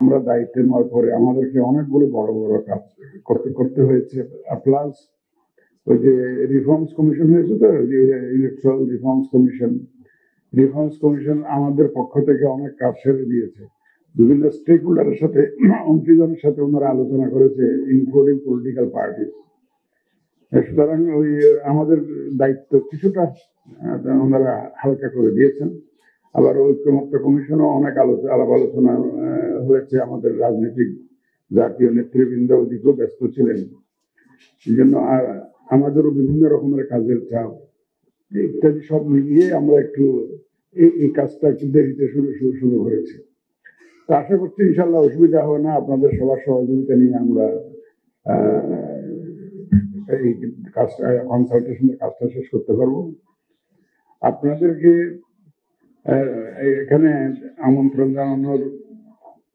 আমরা দায়িত্ব নেওয়ার পরে আমাদেরকে অনেকগুলো বড় বড় কাজ করতে হয়েছে। প্লাস ওই যে রিফর্মস কমিশন হয়েছে, তো ইলেকট্রাল রিফর্মস কমিশন আমাদের পক্ষ থেকে অনেক কাজ সেরে দিয়েছে। বিভিন্ন স্টেক হোল্ডারের সাথে, অংশীজনের সাথে ওনারা আলোচনা করেছে, ইনক্লুডিং পলিটিক্যাল পার্টি। সুতরাং ওই আমাদের দায়িত্ব কিছুটা ওনারা হালকা করে দিয়েছেন। আবার ঐক্যমত্য কমিশনও অনেক আলাপ আলোচনা হয়েছে। আমাদের রাজনৈতিক জাতীয় নেতৃবৃন্দ ওদিকেও ব্যস্ত ছিলেন, এই জন্য আমাদেরও বিভিন্ন রকমের কাজের চাপ ইত্যাদি সব মিলিয়ে আমরা একটু এই কাজটা একটু দেরিতে শুরু করেছি। তো আশা করছি ইনশাল্লাহ অসুবিধা হবে না। আপনাদের সবার সহযোগিতা নিয়ে আমরা এই কাজটা, কনসালটেশনের কাজটা শেষ করতে পারবো। আপনাদেরকে এখানে আমন্ত্রণ জানানোর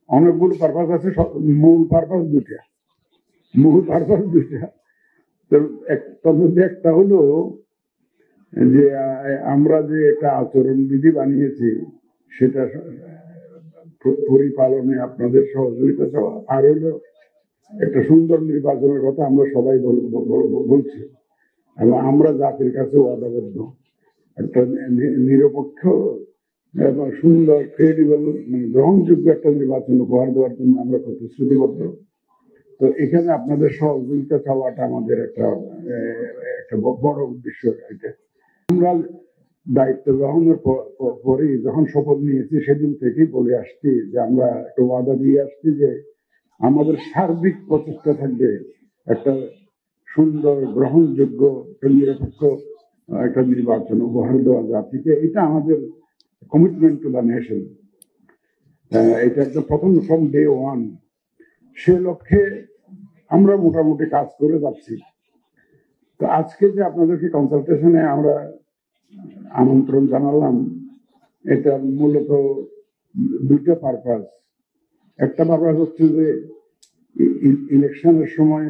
অনেকগুলো পারপাস আছে। মূল পারপাস দুইটা। তার মধ্যে একটা হলো যে আমরা যে একটা আচরণ বিধি বানিয়েছি সেটা পরিপালনে আপনাদের সহযোগিতা চাওয়া, আর হলো একটা সুন্দর নির্বাচনের কথা আমরা সবাই বলছি, এবং আমরা জাতির কাছে ওয়াদাবদ্ধ একটা নিরপেক্ষ এবং সুন্দর, ক্রেডিবল, গ্রহণযোগ্য একটা নির্বাচন উপহার দেওয়ার জন্য আমরা প্রতিশ্রুতিবদ্ধ। তো এখানে আপনাদের সহযোগিতা চাওয়াটা আমাদের একটা বড় উদ্দেশ্য। এটা আমরা দায়িত্ব গ্রহণের পরেই যখন শপথ নিয়েছি সেদিন থেকেই বলে আসছি যে আমরা একটা ওয়াদা দিয়ে আসছি যে আমাদের সার্বিক প্রচেষ্টা থাকবে একটা সুন্দর, গ্রহণযোগ্য, নিরপেক্ষ একটা নির্বাচন উপহার দেওয়া জাতিকে। এটা আমাদের কমিটমেন্ট টু দ্য নেশন। এটা একটা প্রথম ফ্রম ডে ওয়ান। সে লক্ষ্যে আমরা মোটামুটি কাজ করে যাচ্ছি। তো আজকে যে আপনাদেরকে কনসালটেশনে আমরা আমন্ত্রণ জানালাম, এটা মূলত দুইটা পারপাস। একটা পারপাস হচ্ছে যে ইলেকশনের সময়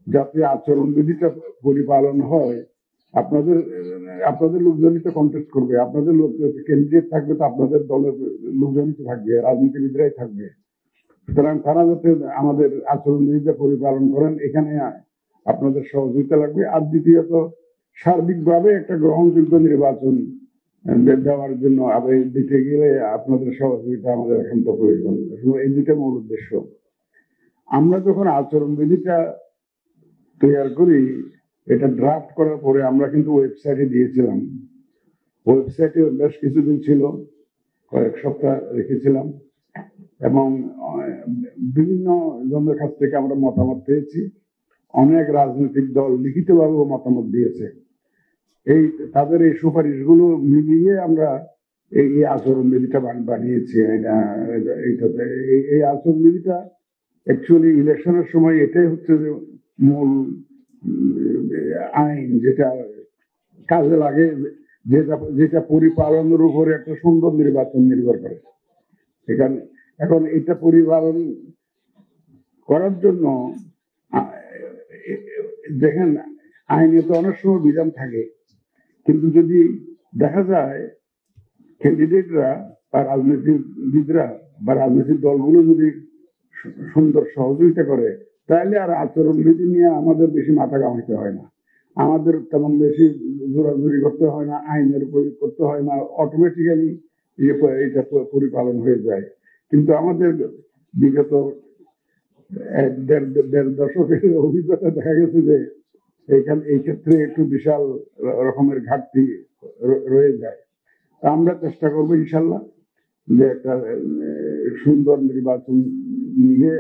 যাতে আচরণবিধিটা পরিপালন হয়। আপনাদের লোকজনই তো কন্টেস্ট করবে, আপনাদের লোক ক্যান্ডিডেট থাকবে, তো আপনাদের দলের লোকজনই তো থাকবে, রাজনীতিবিদরাই থাকবে। সুতরাং তারা যাতে আমাদের আচরণবিধিটা পরিপালন করেন, এখানে আপনাদের সহযোগিতা লাগবে। আর দ্বিতীয়ত, সার্বিকভাবে একটা গ্রহণযোগ্য নির্বাচন দেওয়ার জন্য দিতে গেলে আপনাদের সহযোগিতা আমাদের একান্ত প্রয়োজন। এই দুইটা মূল উদ্দেশ্য। আমরা যখন আচরণবিধিটা তৈরি করি, এটা ড্রাফট করার পরে আমরা কিন্তু ওয়েবসাইটে দিয়েছিলাম। ওয়েবসাইটে বেশ কিছুদিন ছিল, কয়েক সপ্তাহ রেখেছিলাম, এবং বিভিন্ন জনের কাছ থেকে আমরা মতামত পেয়েছি। অনেক রাজনৈতিক দল লিখিতভাবেও মতামত দিয়েছে। তাদের এই সুপারিশগুলো মিলিয়ে আমরা এই আচরণবিধিটা বানিয়েছি। এই আচরণবিধিটা অ্যাকচুয়ালি ইলেকশনের সময় এটাই হচ্ছে যে মূল আইন, যেটা কাজে লাগে, যেটা পরিপালনের উপরে একটা সুন্দর নির্বাচন নির্ভর করে। এখন এটা পরিপালন করার জন্য দেখেন, আইনে তো অনেক সময় বিধান থাকে, কিন্তু যদি দেখা যায় ক্যান্ডিডেটরা বা রাজনীতিবিদরা বা রাজনৈতিক দলগুলো যদি সুন্দর সহযোগিতা করে, তাহলে আর আচরণবিধি নিয়ে আমাদের বেশি মাথা ঘামাইতে হয় না, আমাদের তেমন বেশি জোরাজুরি করতে হয় না, আইনের প্রয়োগ করতে হয় না, অটোমেটিক্যালি এটা পরিপালন হয়ে যায়। কিন্তু আমাদের বিগত দেড় দশকের অভিজ্ঞতা দেখা গেছে যে এই ক্ষেত্রে একটু বিশাল রকমের ঘাটতি রয়ে যায়। আমরা চেষ্টা করবো ইনশাল্লাহ যে একটা সুন্দর নির্বাচন নিয়ে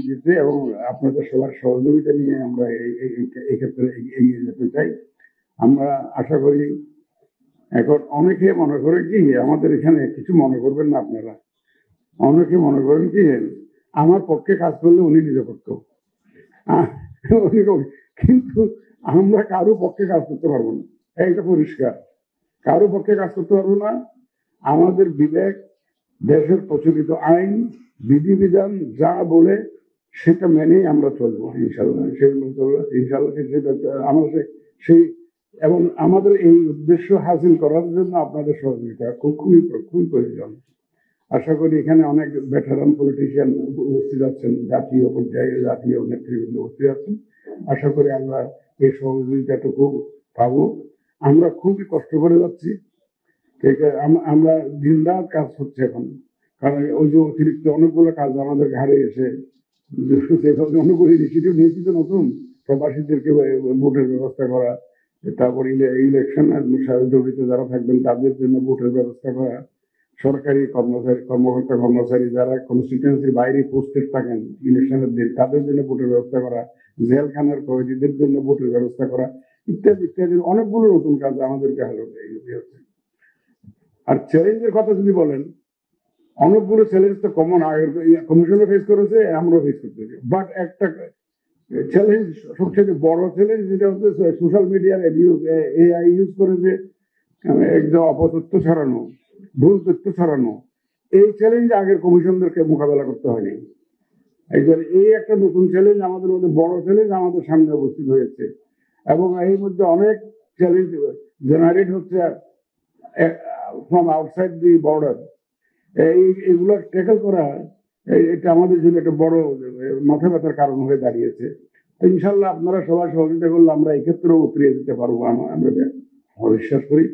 দিতে, এবং আপনাদের সবার সহযোগিতা নিয়ে আমরা এই ক্ষেত্রে এগিয়ে যেতে চাই। আমরা আশা করি, এখন অনেকে মনে করে কি, আমাদের এখানে কিছু মনে করবেন না আপনারা, অনেকে মনে করেন কি আমার পক্ষে কাজ করলে উনি নিরপেক্ষ, কিন্তু আমরা কারো পক্ষে কাজ করতে পারবো না। এটা পরিষ্কার, কারো পক্ষে কাজ করতে পারবো না। আমাদের বিবেক, দেশের প্রচলিত আইন, বিধিবিধান যা বলে সেটা মেনেই আমরা চলবো ইনশাল্লাহ। আমাদের সেই, এবং আমাদের এই উদ্দেশ্য হাসিল করার জন্য আপনাদের সহযোগিতা খুবই প্রয়োজন। আশা করি এখানে অনেক ভেটারান পলিটিশিয়ান উপস্থিত আছেন, জাতীয় পর্যায়ে জাতীয় নেতৃবৃন্দ উপস্থিত আছেন। আশা করি আমরা এই সহযোগিতাটুকু পাবো। আমরা খুবই কষ্ট করে যাচ্ছি, আমরা দিন রাত কাজ হচ্ছে এখন, কারণ ওই যে অতিরিক্ত অনেকগুলো কাজ আমাদের ঘাড়ে এসে অনেকগুলো ইনিশিয়েটিভ নিয়েছি। তো নতুন প্রবাসীদেরকে ভোটের ব্যবস্থা করা, তারপর ইলেকশন জড়িত যারা থাকবেন তাদের জন্য ভোটের ব্যবস্থা করা, সরকারি কর্মকর্তা কর্মচারী যারা কনস্টিটিউয়েন্সির বাইরে পোস্টেড থাকেন ইলেকশনের দিন তাদের জন্য ভোটের ব্যবস্থা করা, জেলখানার কয়েদিদের জন্য ভোটের ব্যবস্থা করা, ইত্যাদি ইত্যাদি অনেকগুলো নতুন কাজ আমাদেরকে হচ্ছে। আর চ্যালেঞ্জের কথা যদি বলেন, অনেকগুলো চ্যালেঞ্জ তো কমন আগের কমিশনও ফেস করেছে, আমরাও ফেস করতেছি। বাট একটা চ্যালেঞ্জ, সবচেয়ে বড় চ্যালেঞ্জ যেটা হচ্ছে সোশ্যাল মিডিয়ার এআই ইউজ করে যে একদম অপতথ্য ছড়ানো, ভুল তথ্য ছড়ানো, এই চ্যালেঞ্জ আগের কমিশনদেরকে মোকাবেলা করতে হয়নি। একবার এই একটা নতুন চ্যালেঞ্জ আমাদের মধ্যে, বড় চ্যালেঞ্জ আমাদের সামনে উপস্থিত হয়েছে, এবং এর মধ্যে অনেক চ্যালেঞ্জ জেনারেট হচ্ছে ফ্রম আউটসাইড দি বর্ডার। এইগুলো ট্যাকেল করা, এটা আমাদের জন্য একটা বড় মাথা ব্যথার কারণ হয়ে দাঁড়িয়েছে। ইনশাল্লাহ আপনারা সবাই সহযোগিতা করলে আমরা এই ক্ষেত্রেও উতরিয়ে দিতে পারবো, আমরা বিশ্বাস করি।